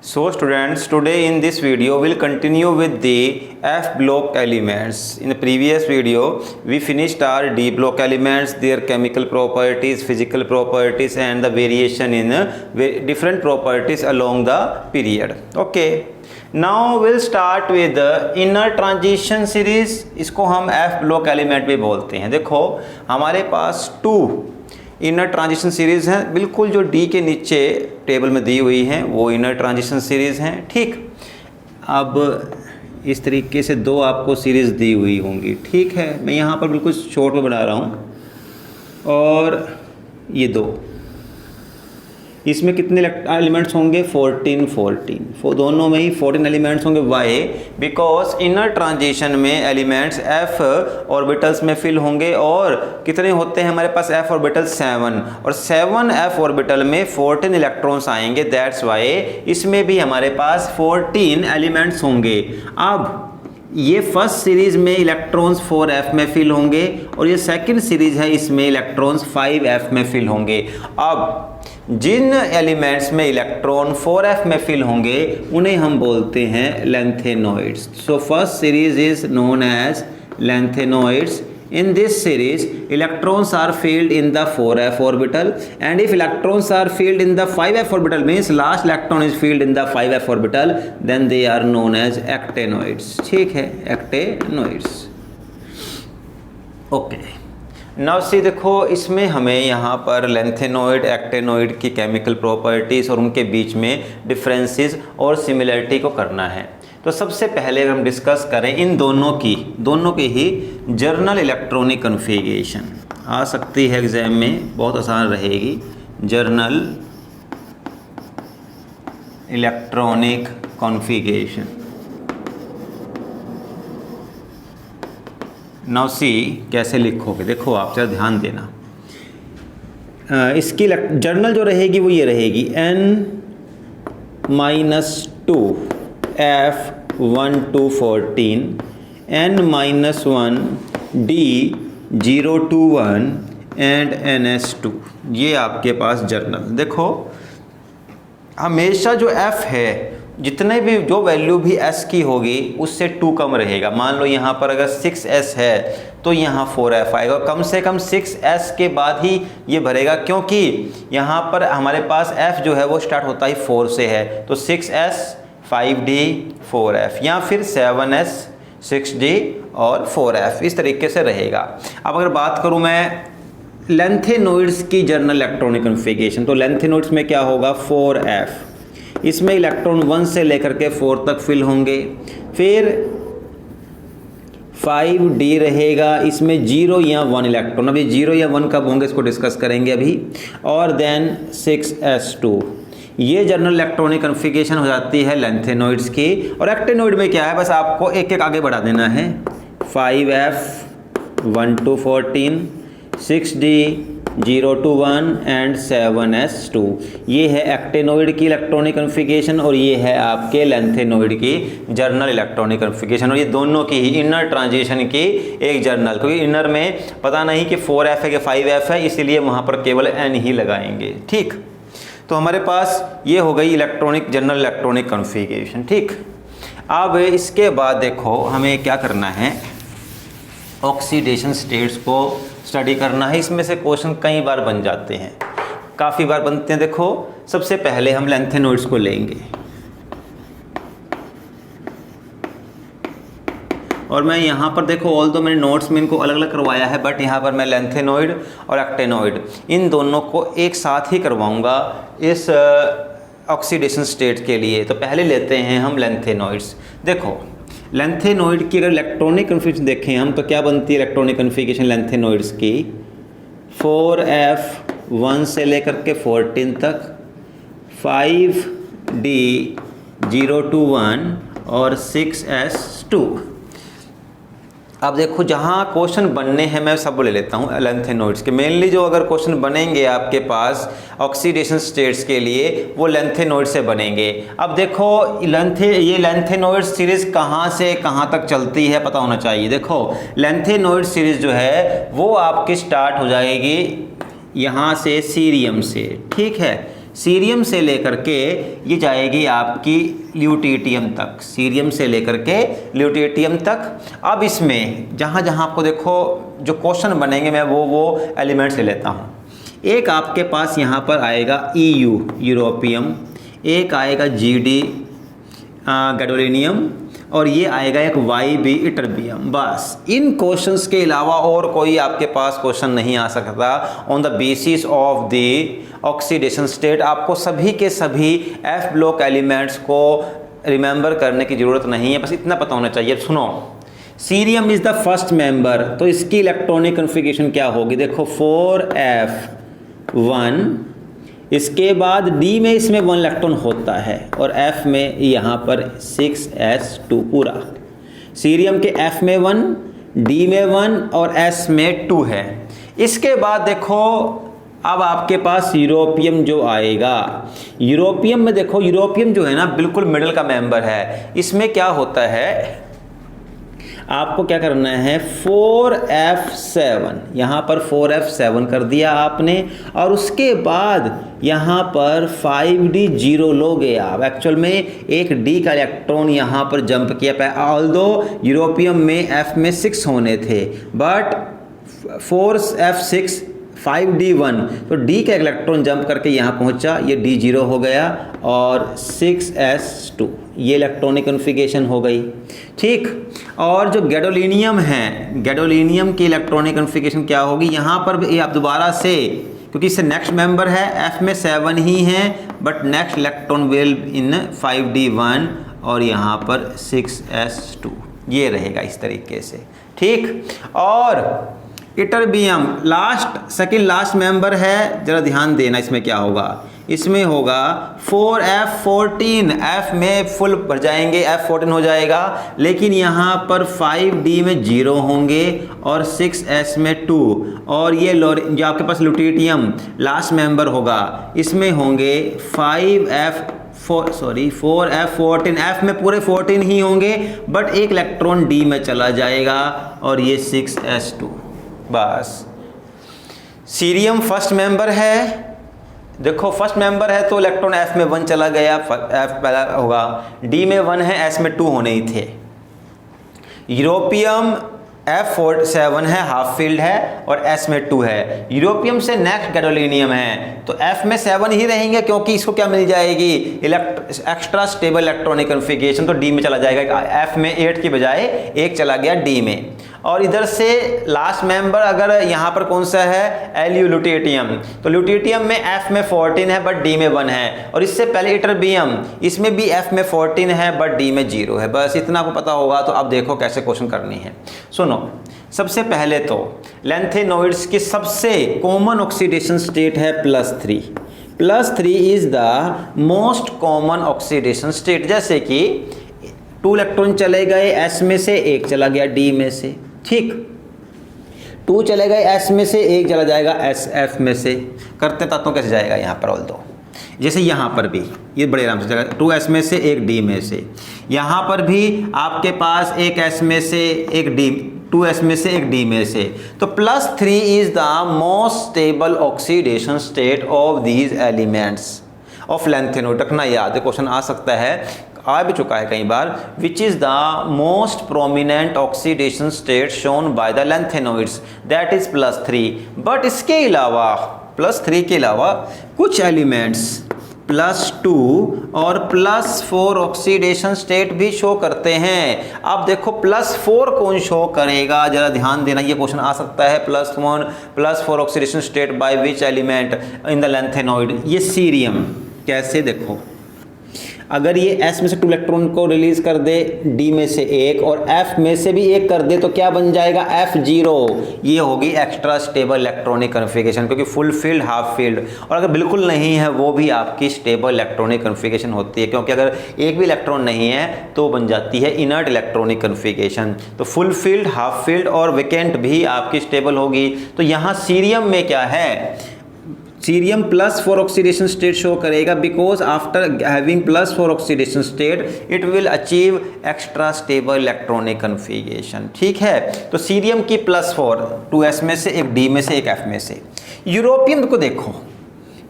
So students, today in this video we'll continue with the F block elements. In the previous video we finished our D block elements, their chemical properties, physical properties and the variation in different properties along the period. Okay. Now we'll start with the inner transition series. इसको हम F block element भी बोलते हैं। देखो हमारे पास 2 inner transition series हैं, बिल्कुल जो डी के नीचे टेबल में दी हुई हैं वो इनर ट्रांजिशन सीरीज़ हैं। ठीक, अब इस तरीके से 2 आपको सीरीज़ दी हुई होंगी। ठीक है, मैं यहाँ पर बिल्कुल शॉर्ट में बना रहा हूँ। और ये 2, इसमें कितने एलिमेंट्स होंगे? 14 दोनों में ही 14 एलिमेंट्स होंगे। वाई? बिकॉज इनर ट्रांजिशन में एलिमेंट्स एफ ऑर्बिटल्स में फिल होंगे और कितने होते हैं हमारे पास? एफ ऑर्बिटल 7, और 7 एफ ऑर्बिटल में 14 इलेक्ट्रॉन्स आएंगे। दैट्स वाई इसमें भी हमारे पास 14 एलिमेंट्स होंगे। अब ये फर्स्ट सीरीज में इलेक्ट्रॉन्स 4f में फिल होंगे और ये सेकंड सीरीज है, इसमें इलेक्ट्रॉन्स 5f में फिल होंगे। अब जिन एलिमेंट्स में इलेक्ट्रॉन 4f में फिल होंगे उन्हें हम बोलते हैं lanthanoids. So first series is known as lanthanoids. In this series, electrons are filled in the 4f orbital, and if electrons are filled in the 5f orbital, means last electron is filled in the 5f orbital, then they are known as actinoids. ठीक है, actinoids. Okay. Now see देखो, इसमें हमें यहाँ पर lanthanoid actinoid की chemical properties और उनके बीच में डिफरेंसेस और सिमिलरिटी को करना है। तो सबसे पहले हम डिस्कस करें इन दोनों की ही जर्नल इलेक्ट्रॉनिक कॉन्फ़िगरेशन। आ सकती है एग्जाम में, बहुत आसान रहेगी। Journal electronic configuration. Now see कैसे लिखोगे, देखो आप जरा ध्यान देना। इसकी जर्नल जो रहेगी वो ये रहेगी N-2 F1 to 14 N-1 D0 to 1 and NS2। ये आपके पास जर्नल। देखो हमेशा जो F है, जितने भी जो वैल्यू भी S की होगी उससे 2 कम रहेगा। मान लो यहाँ पर अगर 6S है तो यहाँ 4F आएगा। कम से कम 6S के बाद ही ये भरेगा, क्योंकि यहाँ पर हमारे पास F जो है वो स्टार्ट होता ही 4 से है। तो 6S 5D 4F, या फिर 7S 6D और 4F, इस तरीके से रहेगा। अब अगर बात करूँ मैं लेंथेनॉइड्स की जर्नल इलेक्ट्रॉनिक कॉन्फ़िगरेशन, तो लेंथेनॉइड्स में क्या होगा? 4F। इसमें इलेक्ट्रॉन 1 से लेकर के 4 तक फिल होंगे। फिर 5D रहेगा, इसमें 0 या 1 इलेक्ट्रॉन। अभी 0 या 1 कब होंगे इसको डिस्कस करेंगे अभी। और देन 6S2। ये जर्नल इलेक्ट्रॉनिक कॉन्फ़िगरेशन हो जाती है लेंथेनॉइड्स की। और एक्टेनॉइड में क्या है, बस आपको एक एक आगे बढ़ा देना है। 5F 1 to 14, 6D 0 to 1 and 7S2। ये है एक्टेनॉइड की इलेक्ट्रॉनिक कॉन्फ़िगरेशन और ये है आपके लेंथेनॉइड की जर्नल इलेक्ट्रॉनिक कॉन्फ़िगरेशन। और ये दोनों की ही इनर ट्रांजिशन की एक जर्नल, क्योंकि इनर में पता नहीं कि 4F है कि 5F है, इसीलिए वहाँ पर केवल N ही लगाएंगे। ठीक, तो हमारे पास ये हो गई इलेक्ट्रॉनिक जर्नल इलेक्ट्रॉनिक कॉन्फ़िगरेशन। ठीक, अब इसके बाद देखो हमें क्या करना है, ऑक्सीडेशन स्टेट्स को स्टडी करना है। इसमें से क्वेश्चन कई बार बन जाते हैं, काफ़ी बार बनते हैं। देखो सबसे पहले हम लेंथेनॉइड्स को लेंगे और मैं यहाँ पर देखो ऑल दो मैंने नोट्स में इनको अलग अलग करवाया है, बट यहाँ पर मैं लेंथेनॉइड और एक्टेनॉइड इन दोनों को एक साथ ही करवाऊँगा इस ऑक्सीडेशन स्टेट के लिए। तो पहले लेते हैं हम लेंथेनॉइड्स। देखो लेंथेनॉइड की अगर इलेक्ट्रॉनिक कॉन्फ़िगरेशन देखें हम, तो क्या बनती है इलेक्ट्रॉनिक कॉन्फ़िगरेशन लेंथेनॉइड्स की? 4F 1 से लेकर के 14 तक, 5D 0 to 1 और 6S2। अब देखो जहाँ क्वेश्चन बनने हैं मैं सब ले लेता हूँ लेंथेनॉइड्स के। मेनली जो अगर क्वेश्चन बनेंगे आपके पास ऑक्सीडेशन स्टेट्स के लिए वो लेंथेनॉइड से बनेंगे। अब देखो ये लेंथेनॉइड सीरीज़ कहाँ से कहाँ तक चलती है पता होना चाहिए। देखो लेंथेनॉइड सीरीज़ जो है वो आपकी स्टार्ट हो जाएगी यहाँ से सीरियम से। ठीक है, सीरियम से लेकर के ये जाएगी आपकी ल्यूटेटियम तक, सीरियम से लेकर के ल्यूटेटियम तक। अब इसमें जहाँ जहाँ आपको देखो जो क्वेश्चन बनेंगे मैं वो एलिमेंट्स ले लेता हूँ। एक आपके पास यहाँ पर आएगा EU यूरोपियम, एक आएगा GD गैडोलिनियम, और ये आएगा एक YB इटरबियम। बस इन क्वेश्चंस के अलावा और कोई आपके पास क्वेश्चन नहीं आ सकता on the basis of the oxidation state. आपको सभी के सभी F ब्लॉक एलिमेंट्स को रिमेंबर करने की ज़रूरत नहीं है, बस इतना पता होना चाहिए। सुनो, cerium is the first member, तो इसकी इलेक्ट्रॉनिक कन्फिगरेशन क्या होगी? देखो 4f1, इसके बाद D में इसमें 1 इलेक्ट्रॉन होता है और F में यहाँ पर 6s2 पूरा। सीरियम के F में 1, D में 1 और S में 2 है। इसके बाद देखो अब आपके पास यूरोपियम जो आएगा, यूरोपियम में देखो, यूरोपियम जो है ना बिल्कुल मिडल का मेंबर है। इसमें क्या होता है, आपको क्या करना है 4f7, यहाँ पर 4f7 कर दिया आपने, और उसके बाद यहाँ पर 5d 0 लोगे आप। एक्चुअल में एक d का इलेक्ट्रॉन यहाँ पर जंप किया, ऑल्दो यूरोपियम में f में 6 होने थे, बट 4f6 5d1, तो d का इलेक्ट्रॉन जंप करके यहाँ पहुँचा, ये d0 हो गया और 6s2, ये इलेक्ट्रॉनिक कन्फिगरेशन हो गई। ठीक, और जो गैडोलिनियम है, गैडोलिनियम की इलेक्ट्रॉनिक कन्फिगरेशन क्या होगी? यहाँ पर भी आप दोबारा से, क्योंकि इससे नेक्स्ट मेंबर है, F में 7 ही है, but next electron will in 5d1 और यहाँ पर 6s2, ये रहेगा इस तरीके से। ठीक, और इटरबियम सेकंड लास्ट मेंबर है, जरा ध्यान देना इसमें क्या होगा। इसमें होगा 4f14, F में फुल भर जाएंगे, F14 हो जाएगा, लेकिन यहाँ पर 5d में 0 होंगे और 6s में 2, और ये जो आपके पास ल्यूटेटियम लास्ट मेंबर होगा, इसमें होंगे 4f14, F में पूरे 14 ही होंगे, बट एक इलेक्ट्रॉन D में चला जाएगा और ये 6s2। बस सीरियम फर्स्ट मेंबर है, देखो फर्स्ट मेंबर है तो इलेक्ट्रॉन F में 1 चला गया, F पहला होगा, D में 1 है, S में 2 होने ही थे। यूरोपियम F7 है, हाफ फील्ड है और S में 2 है। यूरोपियम से नेक्स्ट गैडोलिनियम है, तो F में 7 ही रहेंगे, क्योंकि इसको क्या मिल जाएगी एक्स्ट्रा स्टेबल इलेक्ट्रॉनिक कन्फिगरेशन, तो D में चला जाएगा। F में 8 की बजाय 1 चला गया D में। और इधर से लास्ट मेंबर अगर यहाँ पर कौन सा है, Lu ल्यूटेटियम, तो ल्यूटेटियम में F में 14 है बट D में 1 है, और इससे पहले इटरबियम, इसमें भी F में 14 है बट D में 0 है। बस इतना आपको पता होगा, तो अब देखो कैसे क्वेश्चन करनी है। सुनो, सबसे पहले तो लैंथेनॉइड्स की सबसे कॉमन ऑक्सीडेशन स्टेट है +3। +3 is the most common oxidation state. जैसे कि 2 इलेक्ट्रॉन चले गए S में से, 1 चला गया D में से। ठीक, 2 चले गए S में से, 1 चला जाएगा SF में से। करते तत्वों कैसे जाएगा यहाँ पर, ऑल दो जैसे यहाँ पर भी ये बड़े आराम से जाएगा, 2S में से 1 D में से। यहाँ पर भी आपके पास 1 S में से 1 D, 2S में से 1 D में से। तो +3 is the most stable oxidation state of these elements of lanthanoid. रखना याद है, क्वेश्चन आ सकता है, आ भी चुका है कई बार। Which is the most prominent oxidation state shown by the lanthanoids, that is +3। But इसके अलावा +3 के अलावा कुछ एलिमेंट्स +2 और +4 ऑक्सीडेशन स्टेट भी शो करते हैं। अब देखो +4 कौन शो करेगा, जरा ध्यान देना, ये क्वेश्चन आ सकता है। +1 +4 oxidation state by which element in the lanthanoid, ये सीरियम। कैसे, देखो अगर ये S में से 2 इलेक्ट्रॉन को रिलीज कर दे, D में से 1 और F में से भी 1 कर दे, तो क्या बन जाएगा F0। ये होगी एक्स्ट्रा स्टेबल इलेक्ट्रॉनिक कन्फिगरेशन, क्योंकि फुल फील्ड, हाफ फील्ड, और अगर बिल्कुल नहीं है वो भी आपकी स्टेबल इलेक्ट्रॉनिक कन्फिगरेशन होती है, क्योंकि अगर एक भी इलेक्ट्रॉन नहीं है तो बन जाती है इनर्ट इलेक्ट्रॉनिक कन्फिगरेशन। तो फुल फील्ड, हाफ फील्ड और वेकेंट भी आपकी स्टेबल होगी। तो यहाँ सीरियम में क्या है, सीरियम +4 ऑक्सीडेशन स्टेट शो करेगा, because after having +4 oxidation state it will achieve extra stable electronic configuration. ठीक है, तो सीरियम की +4, 2S में से 1 D में से 1 F में से। यूरोपियम को देखो,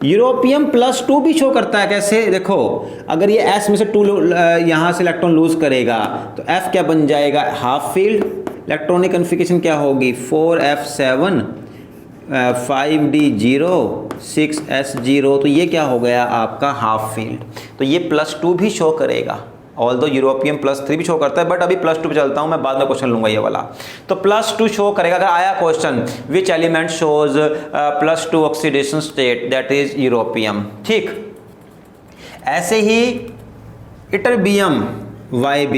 यूरोपियम +2 भी शो करता है। कैसे? देखो, अगर ये S में से 2 यहाँ से इलेक्ट्रॉन लूज करेगा तो F क्या बन जाएगा? Half field. इलेक्ट्रॉनिक कन्फिगरेशन क्या होगी? 4f7 5d0 6s0, तो ये क्या हो गया आपका? Half field. तो ये +2 भी शो करेगा, ऑल्दो यूरोपियम +3 भी शो करता है, बट अभी +2 पे चलता हूँ मैं, बाद में क्वेश्चन लूंगा ये वाला। तो +2 शो करेगा। अगर आया question which element shows +2 oxidation state, that is europium. ठीक, ऐसे ही इटरबियम YB,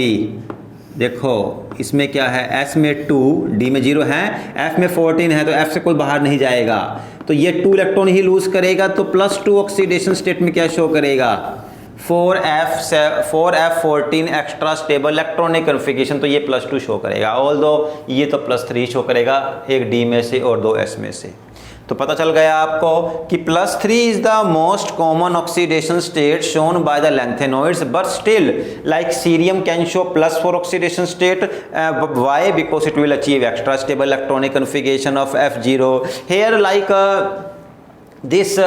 देखो इसमें क्या है? S में 2, D में 0 है, F में 14 है, तो F से कोई बाहर नहीं जाएगा, तो ये 2 इलेक्ट्रॉन ही लूज करेगा। तो +2 ऑक्सीडेशन स्टेट में क्या शो करेगा? 4f14 extra stable electronic configuration, तो ये +2 शो करेगा, ऑल्दो ये तो +3 शो करेगा, एक D में से और 2 S में से। तो पता चल गया आपको कि +3 is the most common oxidation state shown by the lanthanoids, but still like cerium can show +4 oxidation state. Why? Because it will achieve extra stable electronic configuration of F0 here, like this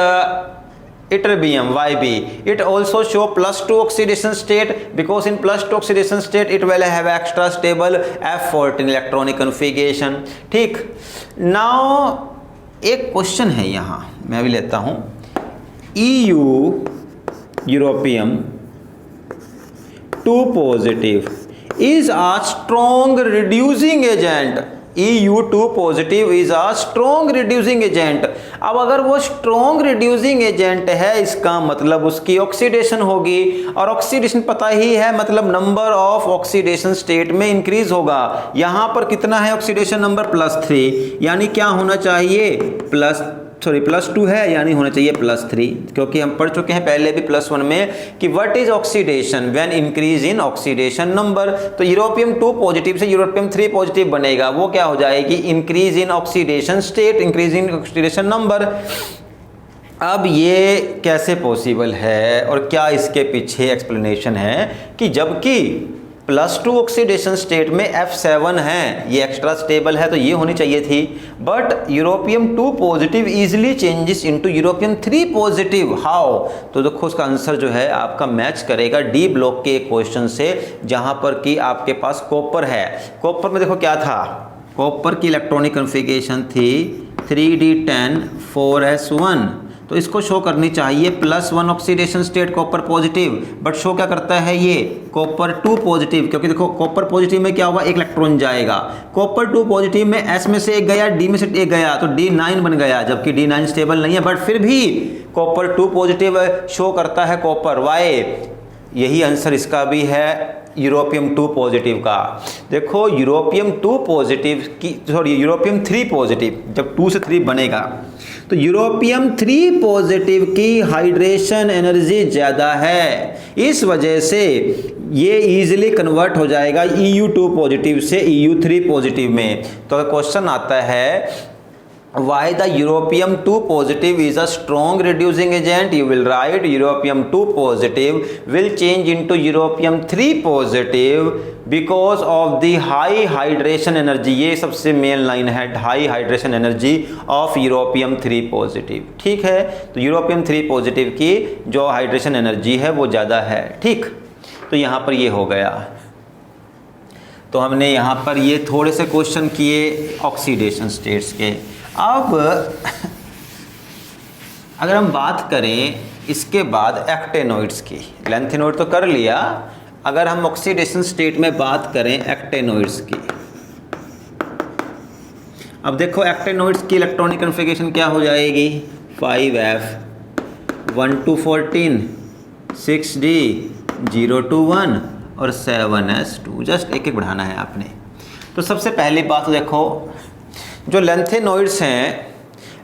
ytterbium YB, it also show +2 oxidation state, because in +2 oxidation state it will have extra stable F14 electronic configuration। ठीक, now एक question है यहाँ, मैं भी लेता हूँ। EU europium 2 positive is a strong reducing agent। EU2 positive is a strong reducing agent. अब अगर वो स्ट्रॉन्ग रिड्यूसिंग एजेंट है, इसका मतलब उसकी ऑक्सीडेशन होगी, और ऑक्सीडेशन पता ही है, मतलब नंबर ऑफ ऑक्सीडेशन स्टेट में इंक्रीज होगा। यहां पर कितना है ऑक्सीडेशन नंबर? +3, यानी क्या होना चाहिए? +2 है, यानी होना चाहिए +3, क्योंकि हम पढ़ चुके हैं पहले भी +1 में कि what is oxidation when increase in oxidation number. तो यूरोपियम 2 पॉजिटिव से यूरोपियम 3 पॉजिटिव बनेगा, वो क्या हो जाएगी? Increase in oxidation state, increase in oxidation number. अब ये कैसे पॉसिबल है और क्या इसके पीछे एक्सप्लेनेशन है कि जबकि +2 ऑक्सीडेशन स्टेट में F7 है, ये एक्स्ट्रा स्टेबल है, तो ये होनी चाहिए थी, but europium 2 positive easily changes into europium 3 positive. How? तो देखो उसका आंसर जो है आपका मैच करेगा D ब्लॉक के क्वेश्चन से, जहां पर कि आपके पास कॉपर है। कॉपर में देखो क्या था? कॉपर की इलेक्ट्रॉनिक कन्फिगरेशन थी 3d10 4s1, तो इसको शो करनी चाहिए +1 oxidation state copper positive, but show क्या करता है ये? कॉपर 2 पॉजिटिव, क्योंकि देखो कॉपर पॉजिटिव में क्या होगा? एक इलेक्ट्रॉन जाएगा। कॉपर 2 पॉजिटिव में S में से एक गया, D में से एक गया, तो D9 बन गया, जबकि D9 स्टेबल नहीं है, बट फिर भी कॉपर 2 पॉजिटिव शो करता है कॉपर। वाई? यही आंसर इसका भी है यूरोपियम 2 पॉजिटिव का। देखो यूरोपियम 2 पॉजिटिव की, सॉरी यूरोपियम 3 पॉजिटिव जब 2 से 3 बनेगा, तो यूरोपियम 3 पॉजिटिव की हाइड्रेशन एनर्जी ज़्यादा है, इस वजह से ये इजीली कन्वर्ट हो जाएगा EU2 पॉजिटिव से EU3 पॉजिटिव में। तो क्वेश्चन आता है why the Europium 2 positive is a strong reducing agent, you will write Europium 2 positive will change into Europium 3 positive because of the high hydration energy। ये सबसे main line है, high hydration energy of europium 3 positive. ठीक है, तो europium 3 positive की जो hydration energy है वो ज़्यादा है। ठीक, तो यहाँ पर ये हो गया। तो हमने यहाँ पर ये थोड़े से क्वेश्चन किए ऑक्सीडेशन स्टेट्स के। अब अगर हम बात करें इसके बाद एक्टेनॉइड्स की, लैंथेनॉइड तो कर लिया, अगर हम ऑक्सीडेशन स्टेट में बात करें एक्टेनॉइड्स की, अब देखो एक्टेनॉइड्स की इलेक्ट्रॉनिक कन्फिगरेशन क्या हो जाएगी? 5f 1 to 14 6d 0 to 1 और 7s2, जस्ट एक एक बढ़ाना है आपने। तो सबसे पहली बात देखो, जो लेंथेनॉइड्स हैं,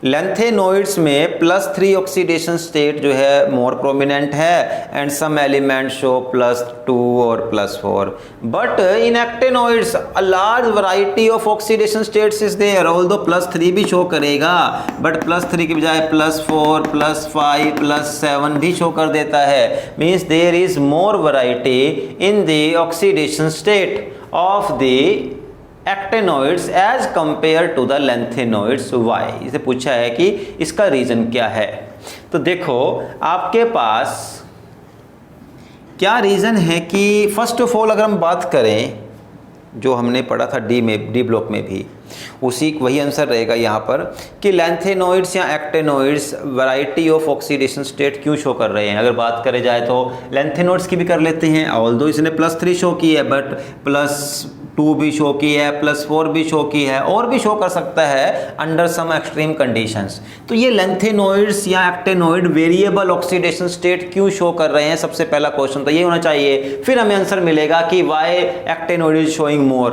लेंथेनॉइड्स में +3 ऑक्सीडेशन स्टेट जो है मोर प्रोमिनेंट है, एंड सम एलिमेंट शो +2 और +4, but in actinoids a large variety of oxidation states is there, although +3 भी शो करेगा, बट +3 की बजाय +4 +5 +7 भी शो कर देता है। Means there is more variety in the oxidation state of the actinoids as compare to the lanthanoids. Why? इसे पूछा है कि इसका रीजन क्या है। तो देखो आपके पास क्या रीज़न है कि फर्स्ट ऑफ ऑल अगर हम बात करें जो हमने पढ़ा था डी ब्लॉक में भी उसी वही आंसर रहेगा यहाँ पर कि लैंथेनोइड्स या एक्टेनोइड्स वैरायटी ऑफ ऑक्सीडेशन स्टेट क्यों शो कर रहे हैं। अगर बात करें जाए तो लैंथेनोइड्स की भी कर लेते हैं, ऑल्दो इसने +3 शो की है बट +2 भी शो की है, +4 भी शो की है और भी शो कर सकता है अंडर सम एक्सट्रीम कंडीशंस। तो ये लैंथेनोइड्स या एक्टेनोइड वेरिएबल ऑक्सीडेशन स्टेट क्यों शो कर रहे हैं, सबसे पहला क्वेश्चन तो ये होना चाहिए। फिर हमें आंसर मिलेगा कि वाई एक्टेनोइड इज शोइंग मोर।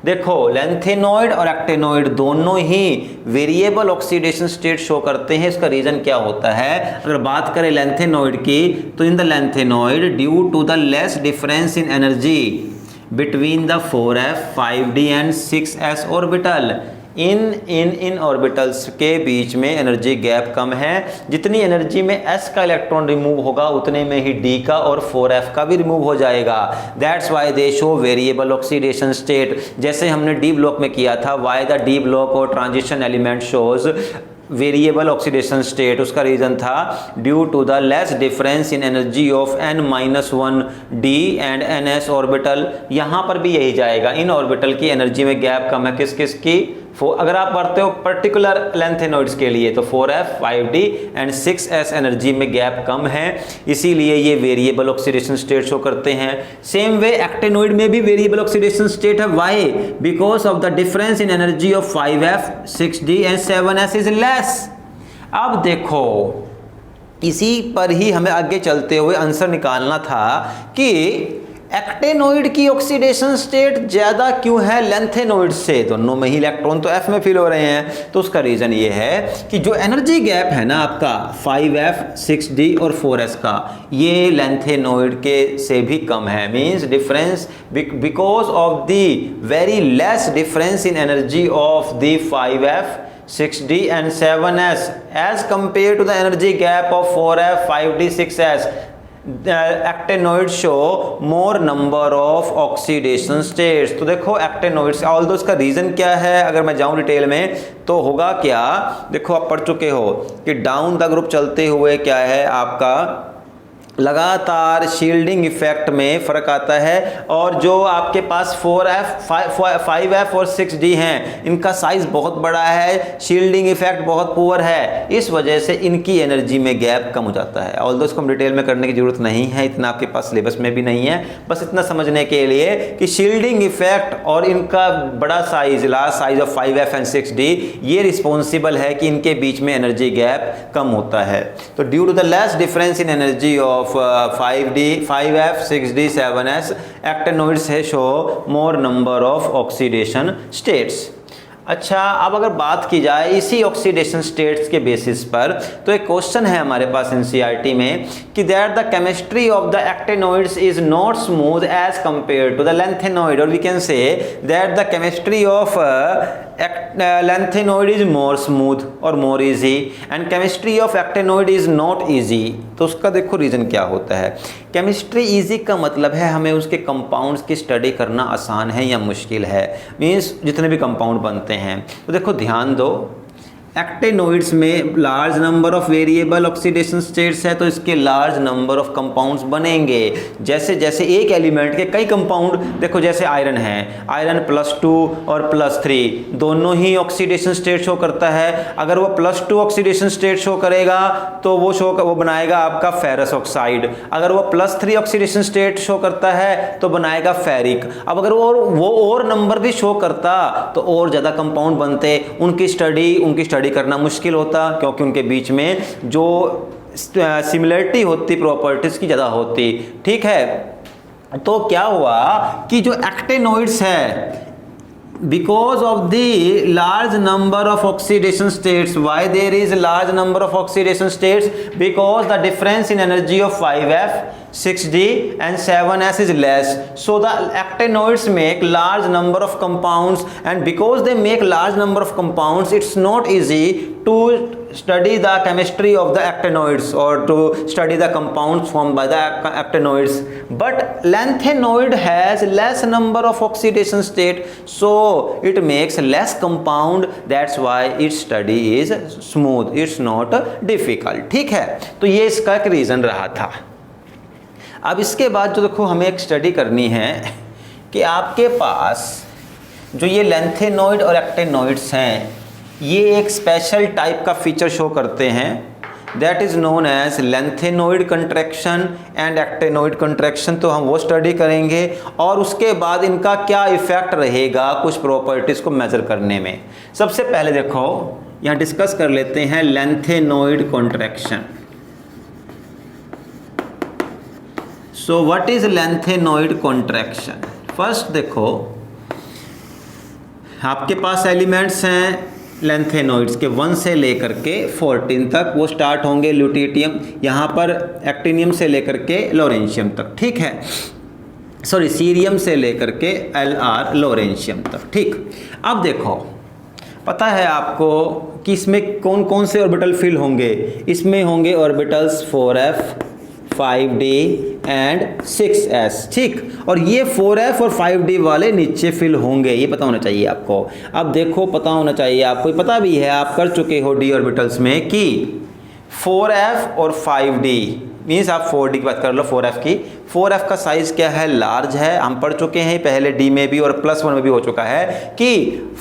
देखो लैंथेनोइड और एक्टेनोइड दोनों ही वेरिएबल ऑक्सीडेशन स्टेट शो करते हैं। इसका रीजन क्या होता है, अगर बात करें लैंथेनोइड की तो in the lanthanoid due to the less difference in energy between the 4f 5d and 6s orbital, इन ऑर्बिटल्स के बीच में एनर्जी गैप कम है। जितनी एनर्जी में s का इलेक्ट्रॉन रिमूव होगा उतने में ही d का और 4f का भी रिमूव हो जाएगा। That's why they show variable oxidation state. जैसे हमने डी ब्लॉक में किया था, वाई द डी ब्लॉक और transition element shows variable oxidation state, उसका रीजन था due to the less difference in energy of n-1 d and ns orbital. यहाँ पर भी यही जाएगा, इन ऑर्बिटल की एनर्जी में गैप कम है किस किस की, अगर आप पढ़ते हो पर्टिकुलर लैंथेनोइड्स के लिए तो 4f 5d and 6s energy में गैप कम है, इसीलिए ये वेरिएबल ऑक्सीडेशन स्टेट शो करते हैं। सेम वे एक्टेनोइड में भी वेरिएबल ऑक्सीडेशन स्टेट है। Why? Because of the difference in energy of 5f 6d and 7s is less. अब देखो इसी पर ही हमें आगे चलते हुए आंसर निकालना था कि एक्टेनोइड की ऑक्सीडेशन स्टेट ज्यादा क्यों है लैंथेनोइड से, दोनों में ही इलेक्ट्रॉन तो f में फिल हो रहे हैं। तो उसका रीजन ये है कि जो एनर्जी गैप है ना आपका 5f 6d और 4s का, ये लैंथेनोइड के से भी कम है। Means difference because of the very less difference in energy of the 5f 6d and 7s as compared to the energy gap of 4f 5d 6s, actinoid show more number of oxidation states. तो देखो एक्टेनोइड्स, although इसका reason क्या है अगर मैं जाऊं detail में तो होगा क्या, देखो आप पढ़ चुके हो कि डाउन द ग्रुप चलते हुए क्या है आपका लगातार शील्डिंग इफेक्ट में फ़र्क आता है, और जो आपके पास 5f और 6d हैं इनका साइज़ बहुत बड़ा है, शील्डिंग इफेक्ट बहुत पुअर है, इस वजह से इनकी एनर्जी में गैप कम हो जाता है। ऑल्दो इसको हम डिटेल में करने की ज़रूरत नहीं है, इतना आपके पास सिलेबस में भी नहीं है, बस इतना समझने के लिए कि शील्डिंग इफेक्ट और इनका बड़ा size, large size of 5f and 6d, ये रिस्पॉन्सिबल है कि इनके बीच में एनर्जी गैप कम होता है। तो due to the less difference in energy of 5f 6d 7s actinoids है show more number of oxidation states. अच्छा, अब अगर बात की जाए इसी ऑक्सीडेशन स्टेट्स के बेसिस पर तो एक क्वेश्चन है हमारे पास एनसीईआरटी में कि that the chemistry of the actinoids is not smooth as compare to the lanthanoid, और we can say that the chemistry of lengthenoid is more smooth और more easy and chemistry of actinoid is not easy। तो उसका देखो reason क्या होता है। Chemistry easy का मतलब है हमें उसके कंपाउंड्स की स्टडी करना आसान है या मुश्किल है, मीन्स जितने भी कंपाउंड बनते हैं। तो देखो ध्यान दो, एक्टेनोइड्स में large number of variable oxidation states है तो इसके लार्ज नंबर ऑफ कंपाउंड्स बनेंगे। जैसे जैसे एक एलिमेंट के कई कंपाउंड, देखो जैसे आयरन है, आयरन +2 और +3 दोनों ही ऑक्सीडेशन स्टेट शो करता है। अगर वो +2 ऑक्सीडेशन स्टेट शो करेगा तो वो बनाएगा आपका फेरस ऑक्साइड। अगर वो +3 ऑक्सीडेशन स्टेट शो करता है तो बनाएगा फेरिक। अब अगर वो और नंबर भी शो करता तो और ज़्यादा कंपाउंड बनते, उनकी स्टडी करना मुश्किल होता क्योंकि उनके बीच में जो सिमिलरिटी होती प्रॉपर्टीज की ज़्यादा होती। ठीक है, तो क्या हुआ कि जो एक्टेनोइड्स है because of the large number of oxidation states, why there is a large number of oxidation states? Because the difference in energy of 5f 6d and 7s is less. So the actinoids make large number of compounds, and because they make large number of compounds, it's not easy to study the chemistry of the actinoids or to study the compounds formed by the actinoids. But lanthanoid has less number of oxidation state, so it makes less compound. That's why its study is smooth, it's not difficult. ठीक है, तो ये इसका एक reason रहा था। अब इसके बाद जो देखो हमें एक स्टडी करनी है कि आपके पास जो ये लैंथेनॉइड और एक्टेनॉइड्स हैं, ये एक स्पेशल टाइप का फीचर शो करते हैं, that is known as lanthanoid contraction and actinoid contraction. तो हम वो स्टडी करेंगे और उसके बाद इनका क्या इफ़ेक्ट रहेगा कुछ प्रॉपर्टीज़ को मेजर करने में। सबसे पहले देखो यहाँ डिस्कस कर लेते हैं lanthanoid contraction. So what is lanthanoid contraction? First देखो आपके पास एलिमेंट्स हैं लैंथेनॉइड्स के 1 से लेकर के 14 तक, वो स्टार्ट होंगे ल्यूटियम, यहाँ पर एक्टिनियम से लेकर के लॉरेंशियम तक, ठीक है, सॉरी सीरियम से लेकर के LR लॉरेंशियम तक, ठीक। अब देखो पता है आपको कि इसमें कौन कौन से ऑर्बिटल फिल होंगे? इसमें होंगे orbitals 4f 5d and 6s, ठीक। और ये 4f और 5d वाले नीचे फिल होंगे, ये पता होना चाहिए आपको। अब देखो पता होना चाहिए आपको, पता भी है, आप कर चुके हो d ऑर्बिटल्स में कि 4f और 5d मीन्स आप 4d की बात कर लो, 4f की। 4f का साइज़ क्या है? लार्ज है, हम पढ़ चुके हैं पहले d में भी और +1 में भी हो चुका है कि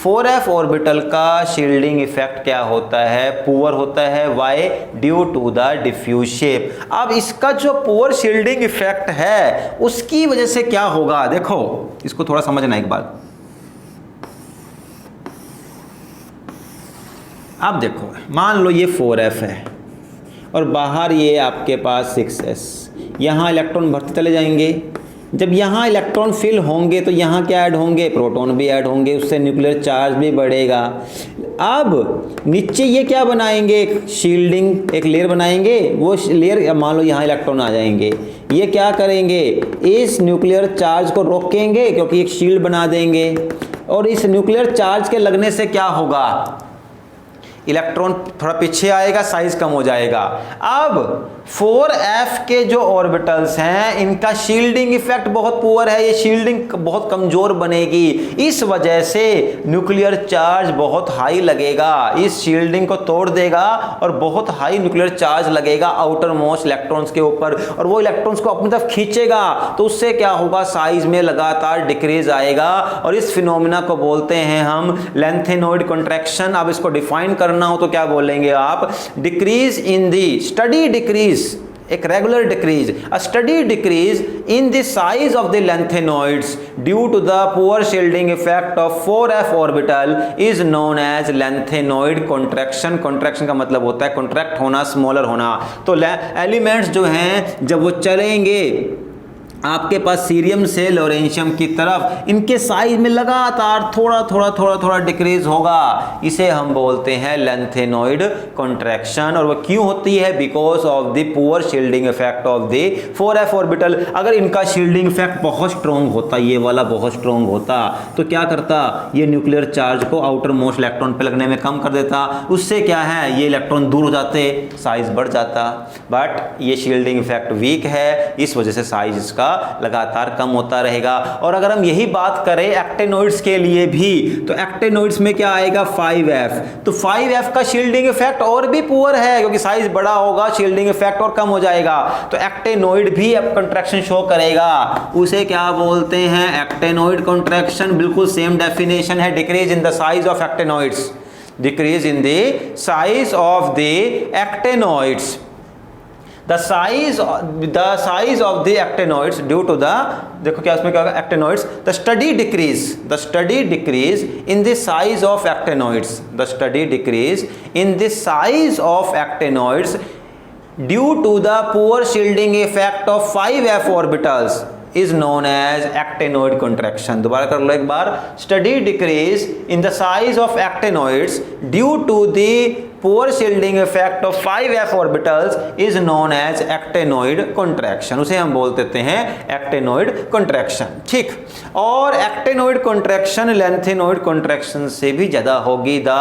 4f ऑर्बिटल का शील्डिंग इफेक्ट क्या होता है? पुअर होता है। Why? Due to the diffuse shape. अब इसका जो पुअर शील्डिंग इफेक्ट है उसकी वजह से क्या होगा, देखो इसको थोड़ा समझना एक बार। अब देखो मान लो ये 4f है और बाहर ये आपके पास 6s, यहाँ इलेक्ट्रॉन भरते चले जाएंगे। जब यहाँ इलेक्ट्रॉन फिल होंगे तो यहाँ क्या ऐड होंगे? प्रोटॉन भी ऐड होंगे, उससे न्यूक्लियर चार्ज भी बढ़ेगा। अब नीचे ये क्या बनाएंगे? एक शील्डिंग, एक लेयर बनाएंगे। वो लेयर मान लो यहाँ इलेक्ट्रॉन आ जाएंगे, ये क्या करेंगे? इस न्यूक्लियर चार्ज को रोकेंगे क्योंकि एक शील्ड बना देंगे, और इस न्यूक्लियर चार्ज के लगने से क्या होगा? इलेक्ट्रॉन थोड़ा पीछे आएगा, साइज कम हो जाएगा। अब 4f के जो ऑर्बिटल्स हैं इनका शील्डिंग इफेक्ट बहुत पुअर है, ये शील्डिंग बहुत कमजोर बनेगी, इस वजह से न्यूक्लियर चार्ज बहुत हाई लगेगा, इस शील्डिंग को तोड़ देगा और बहुत हाई न्यूक्लियर चार्ज लगेगा आउटर मोस्ट इलेक्ट्रॉन्स के ऊपर, और वो इलेक्ट्रॉन्स को अपनी तरफ खींचेगा। तो उससे क्या होगा? साइज में लगातार डिक्रीज आएगा, और इस फिनोमिना को बोलते हैं हम लैंथेनॉइड कॉन्ट्रैक्शन। अब इसको डिफाइन करना हो तो क्या बोलेंगे आप? Decrease in the steady decrease, एक regular decrease, a steady decrease in the size of the lanthanoids due to the poor shielding effect of 4f orbital is known as lanthanoid contraction। contraction का मतलब होता है contract होना, smaller होना। तो elements जो हैं जब वो चलेंगे आपके पास सीरियम से लॉरेंशियम की तरफ, इनके साइज में लगातार थोड़ा थोड़ा थोड़ा थोड़ा डिक्रीज होगा, इसे हम बोलते हैं लैंथेनॉइड कॉन्ट्रैक्शन। और वो क्यों होती है? Because of the poor shielding effect of the 4f orbital. अगर इनका शील्डिंग इफेक्ट बहुत स्ट्रॉन्ग होता, ये वाला बहुत स्ट्रॉन्ग होता, तो क्या करता? ये न्यूक्लियर चार्ज को आउटर मोस्ट इलेक्ट्रॉन पे लगने में कम कर देता, उससे क्या है? ये इलेक्ट्रॉन दूर हो जाते, साइज बढ़ जाता। बट ये शील्डिंग इफेक्ट वीक है, इस वजह से साइज इसका लगातार कम होता रहेगा। और अगर हम यही बात करें एक्टेनॉइड्स के लिए भी, तो एक्टेनॉइड्स में क्या आएगा? 5f। तो 5f का शील्डिंग इफेक्ट और भी पुअर है, क्योंकि साइज बड़ा होगा, शील्डिंग इफेक्ट और कम हो जाएगा। तो एक्टेनॉइड भी अब कंट्रैक्शन शो करेगा, उसे क्या बोलते हैं? Actinoid contraction. बिल्कुल सेम डेफिनेशन है, decrease in the size of actinoids, decrease in the size of the actinoids. The size of the actinoids due to the, देखो क्या इसमें क्या होगा? actinoids, the steady decrease in the size of actinoids, the steady decrease in the size of actinoids due to the poor shielding effect of 5f orbitals is known as actinoid contraction। दोबारा कर लो एक बार। steady decrease in the size of actinoids due to the poor shielding effect of 5f orbitals is known as actinoid contraction, उसे हम बोल देते हैं एक्टेनोइड contraction. ठीक, और एक्टेनोइड कॉन्ट्रैक्शन लेंथेनोइड कॉन्ट्रैक्शन से भी ज्यादा होगी। The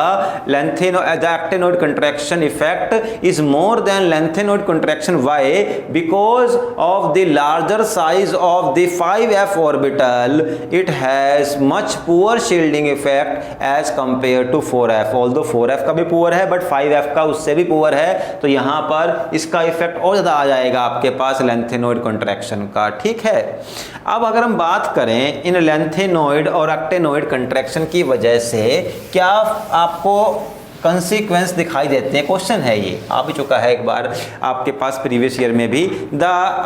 actinoid contraction effect is more than lanthanoid contraction. Why? Because of the larger size of the 5f orbital it has much poor shielding effect as compare to 4f। Although 4f का भी poor है but 5f का उससे भी poor है, तो यहां पर इसका इफेक्ट और ज्यादा आ जाएगा आपके पास लेंथेनोइड कॉन्ट्रैक्शन का। ठीक है, अब अगर हम बात करें इन लेंथेनोइड और एक्टेनोइड कॉन्ट्रैक्शन की वजह से क्या आपको कंसीक्वेंस दिखाई देते हैं। क्वेश्चन है ये, आ भी चुका है एक बार आपके पास प्रीवियस ईयर में भी। The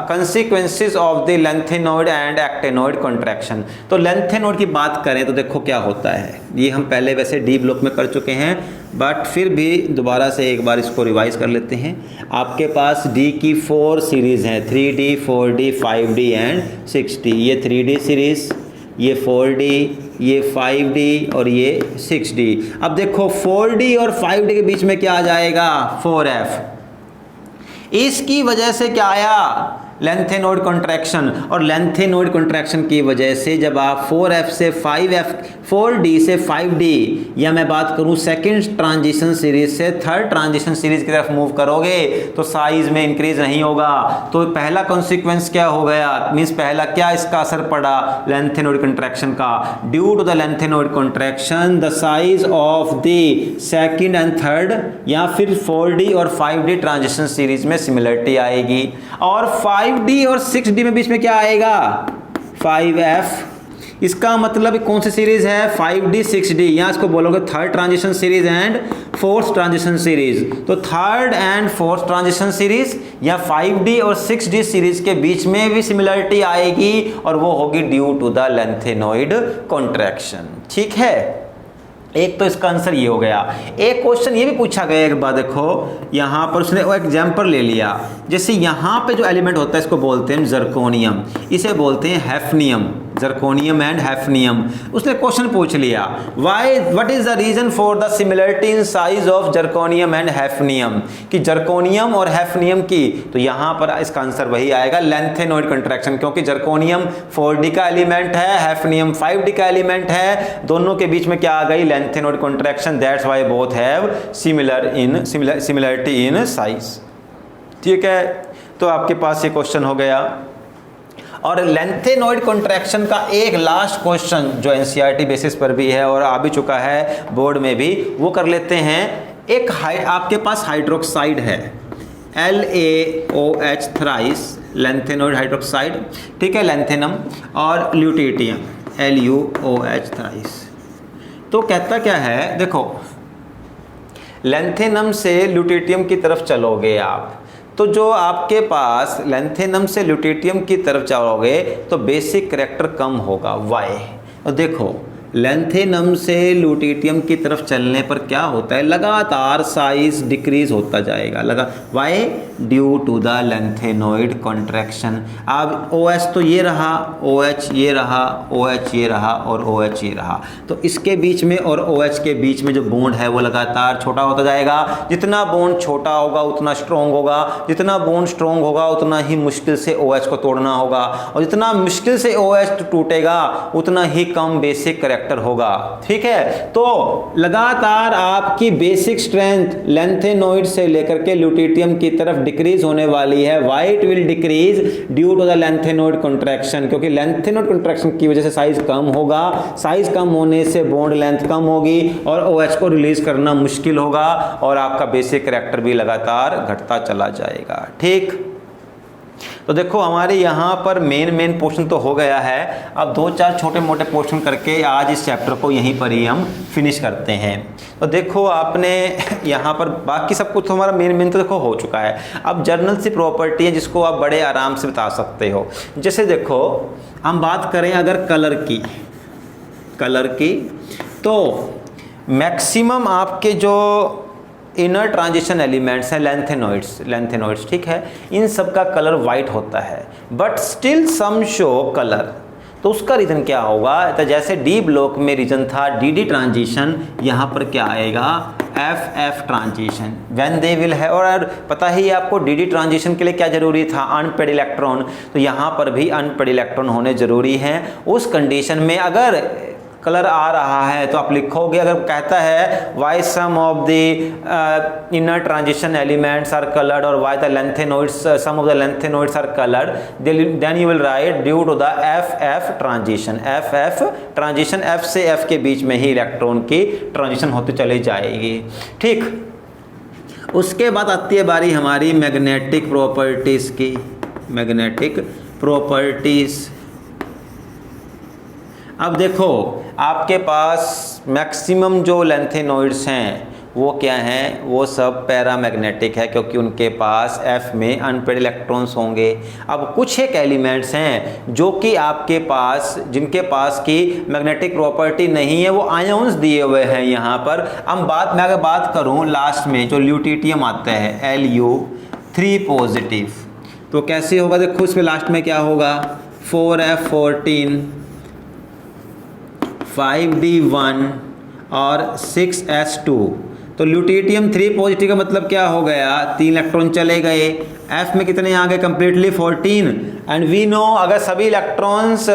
consequences of the lanthanoid and actinoid contraction. तो लेंथेनोइड की बात करें तो देखो क्या होता है, ये हम पहले वैसे डी ब्लॉक में कर चुके हैं बट फिर भी दोबारा से एक बार इसको रिवाइज कर लेते हैं। आपके पास डी की 4 सीरीज हैं, 3D 4D 5D and 6D। ये 3D सीरीज, ये 4D, ये 5D और ये 6D। अब देखो 4D और 5D के बीच में क्या आ जाएगा? 4F। इसकी वजह से क्या आया? Lanthanoid contraction. और लेंथेनोइड कॉन्ट्रैक्शन की वजह से जब आप 4F से 5F, 4D से 5D, या मैं बात करूं सेकंड ट्रांजिशन सीरीज से थर्ड ट्रांजिशन सीरीज की तरफ मूव करोगे तो साइज में इंक्रीज नहीं होगा। तो पहला कॉन्सिक्वेंस क्या हो गया? मींस पहला क्या इसका असर पड़ा लेंथेनोइड कॉन्ट्रैक्शन का? Due to the lanthanoid contraction the size of the second and third या फिर 4D और 5D ट्रांजिशन सीरीज में सिमिलरिटी आएगी। और 5D और 6D में बीच में क्या आएगा? 5F। इसका मतलब कौन सी सीरीज है? 5D 6D। यहाँ इसको बोलोगे third transition series and fourth transition series. तो third and fourth transition series या 5D और 6D सीरीज के बीच में भी सिमिलरिटी आएगी और वो होगी due to the lanthanoid contraction. ठीक है, एक तो इसका आंसर ये हो गया। एक क्वेश्चन ये भी पूछा गया एक बार, देखो यहाँ पर उसने वो एग्जाम्पल ले लिया, जैसे यहाँ पे जो एलिमेंट होता है इसको बोलते हैं जर्कोनियम, इसे बोलते हैं हैफनियम, जर्कोनियम एंड हैफनियम। उसने क्वेश्चन पूछ लिया why, what is the reason for the similarity in size of zirconium and hafnium, कि जर्कोनियम और हैफनियम की, तो यहाँ पर इसका आंसर वही आएगा लेंथेनोइड कॉन्ट्रैक्शन, क्योंकि जर्कोनियम 4D का एलिमेंट है, हैफनियम 5D का एलिमेंट है, दोनों के बीच में क्या आ गई? Lanthanoid contraction. That's why both have similarity in size. ठीक है, तो आपके पास ये क्वेश्चन हो गया। और लेंथेनोइड कॉन्ट्रैक्शन का एक लास्ट क्वेश्चन जो एनसीईआरटी बेसिस पर भी है और आ भी चुका है बोर्ड में भी, वो कर लेते हैं। एक आपके पास हाइड्रोक्साइड है LaOH थ्राइस, लेंथेनोइड हाइड्रोक्साइड, ठीक है, लेंथेनम, और ल्यूटेटियम LuOH थ्राइस। तो कहता क्या है, देखो लेंथेनम से ल्यूटेटियम की तरफ चलोगे आप, तो जो आपके पास लेंथेनम से ल्यूटेटियम की तरफ जाओगे तो बेसिक करैक्टर कम होगा। वाई? और देखो लेंथेनम से ल्यूटेटियम की तरफ चलने पर क्या होता है? लगातार साइज डिक्रीज होता जाएगा। Why? Due to the lanthanoid contraction. अब OH तो ये रहा, OH ये रहा, OH ये रहा और OH ये रहा, तो इसके बीच में और OH के बीच में जो बॉन्ड है वो लगातार छोटा होता जाएगा। जितना बॉन्ड छोटा होगा उतना स्ट्रॉन्ग होगा, जितना बॉन्ड स्ट्रॉन्ग होगा उतना ही मुश्किल से OH को तोड़ना होगा, और जितना मुश्किल से OH टूटेगा उतना ही कम बेसिक होगा। ठीक है, तो लगातार आपकी बेसिक स्ट्रेंथ लेंथेनोइड से लेकर के ल्यूटेटियम की तरफ डिक्रीज होने वाली है। Why it will decrease? Due to the lanthanoid contraction, क्योंकि लेंथेनोइड कॉन्ट्रैक्शन की वजह से साइज कम होगा, साइज कम होने से बॉन्ड लेंथ कम होगी और OH को रिलीज करना मुश्किल होगा और आपका बेसिक करैक्टर भी लगातार घटता चला जाएगा। ठीक, तो देखो हमारे यहाँ पर मेन पोर्शन तो हो गया है। अब 2-4 छोटे मोटे पोर्शन करके आज इस चैप्टर को यहीं पर ही हम फिनिश करते हैं। तो देखो आपने यहाँ पर बाकी सब कुछ हमारा मेन तो देखो हो चुका है। अब जर्नल सी प्रॉपर्टी है जिसको आप बड़े आराम से बता सकते हो। जैसे देखो हम बात करें अगर कलर की तो मैक्सिमम आपके जो इनर ट्रांजिशन एलिमेंट्स हैं लेंथेनोइड्स, ठीक है, इन सब का कलर वाइट होता है, but still some show colour. तो उसका रीज़न क्या होगा, तो जैसे डी ब्लॉक में रीजन था डी ट्रांजिशन, यहाँ पर क्या आएगा F transition when they will है। और पता ही आपको डी ट्रांजिशन के लिए क्या जरूरी था, अनपेड इलेक्ट्रॉन, तो यहाँ पर भी अनपेड इलेक्ट्रॉन होने जरूरी हैं। उस कंडीशन में अगर कलर आ रहा है तो आप लिखोगे, अगर कहता है why some of the inner transition elements are coloured और why the lanthanoids some of the lanthanoids are coloured, then you will write due to the F transition. F transition, F से एफ के बीच में ही electron की transition होती चली जाएगी। ठीक, उसके बाद आती है बारी हमारी मैग्नेटिक प्रॉपर्टीज की। मैग्नेटिक प्रॉपर्टीज, अब देखो आपके पास मैक्सिमम जो लेंथेनोइड्स हैं वो क्या हैं, वो सब पैरामैग्नेटिक है, क्योंकि उनके पास F में अनपेड इलेक्ट्रॉन्स होंगे। अब कुछ एक एलिमेंट्स हैं जो कि आपके पास, जिनके पास की मैग्नेटिक प्रॉपर्टी नहीं है, वो आयोन्स दिए हुए हैं यहाँ पर। अब मैं अगर बात करूँ लास्ट में जो ल्यूटिटियम आता है Lu3 पॉजिटिव, तो कैसे होगा, देखो इसमें लास्ट में क्या होगा 4F14 5D1 और 6S2। तो ल्यूटिटियम 3 पॉजिटिव का मतलब क्या हो गया, 3 इलेक्ट्रॉन चले गए, F में कितने आ गए कंप्लीटली 14। एंड वी नो अगर सभी इलेक्ट्रॉन्स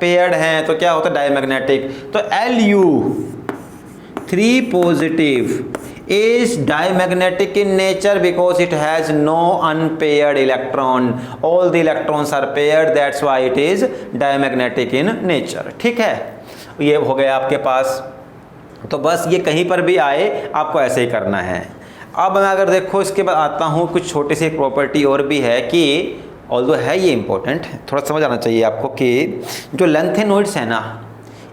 पेयर्ड हैं तो क्या होता है डायमैग्नेटिक। तो Lu3 positive is diamagnetic in nature because it has no unpaired electron, all the electrons are paired, that's why it is diamagnetic in nature। ठीक है, ये हो गया आपके पास। तो बस ये कहीं पर भी आए आपको ऐसे ही करना है। अब मैं अगर देखो इसके बाद आता हूँ, कुछ छोटी सी प्रॉपर्टी और भी है कि ऑल्दो है ये इंपॉर्टेंट, थोड़ा समझ आना चाहिए आपको कि जो लेंथेनोइड्स है ना,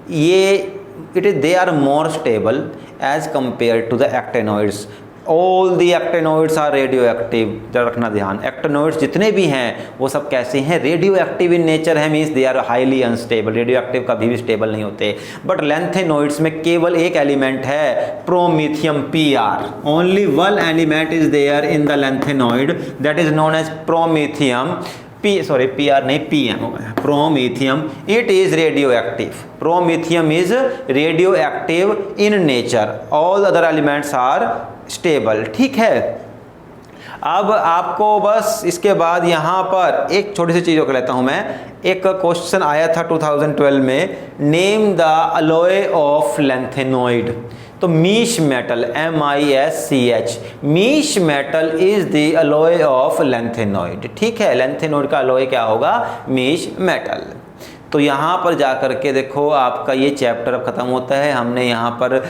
ये they are more stable as compared to the actinoids। all the actinoids are radioactive, जरा रखना ध्यान, actinoids जितने भी हैं वो सब कैसे हैं, radioactive in nature है, means they are highly unstable, radioactive कभी भी स्टेबल नहीं होते। बट लेंथेनोइड्स में केवल एक एलिमेंट है promethium Pr, only one element is there in the lanthanide that is known as promethium Pr नहीं Pm हो गया, promethium. It is radioactive, promethium is radioactive in nature, all other elements are stable. ठीक है, अब आपको बस इसके बाद यहाँ पर एक छोटी सी चीज़ को लेता हूँ मैं। एक क्वेश्चन आया था 2012 में, name the alloy of lanthanoid. तो misch metal MISCH, misch metal is the alloy of lanthanoid. ठीक है, लेंथेनोइड का अलॉय क्या होगा, मीश मेटल। तो यहाँ पर जा कर के देखो आपका ये चैप्टर अब ख़त्म होता है। हमने यहाँ पर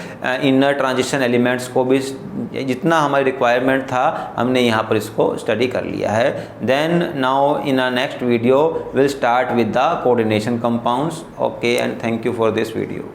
इनर ट्रांजिशन एलिमेंट्स को भी जितना हमारी रिक्वायरमेंट था हमने यहाँ पर इसको स्टडी कर लिया है। Then now in our next video will start with the coordination compounds. Okay, and thank you for this video.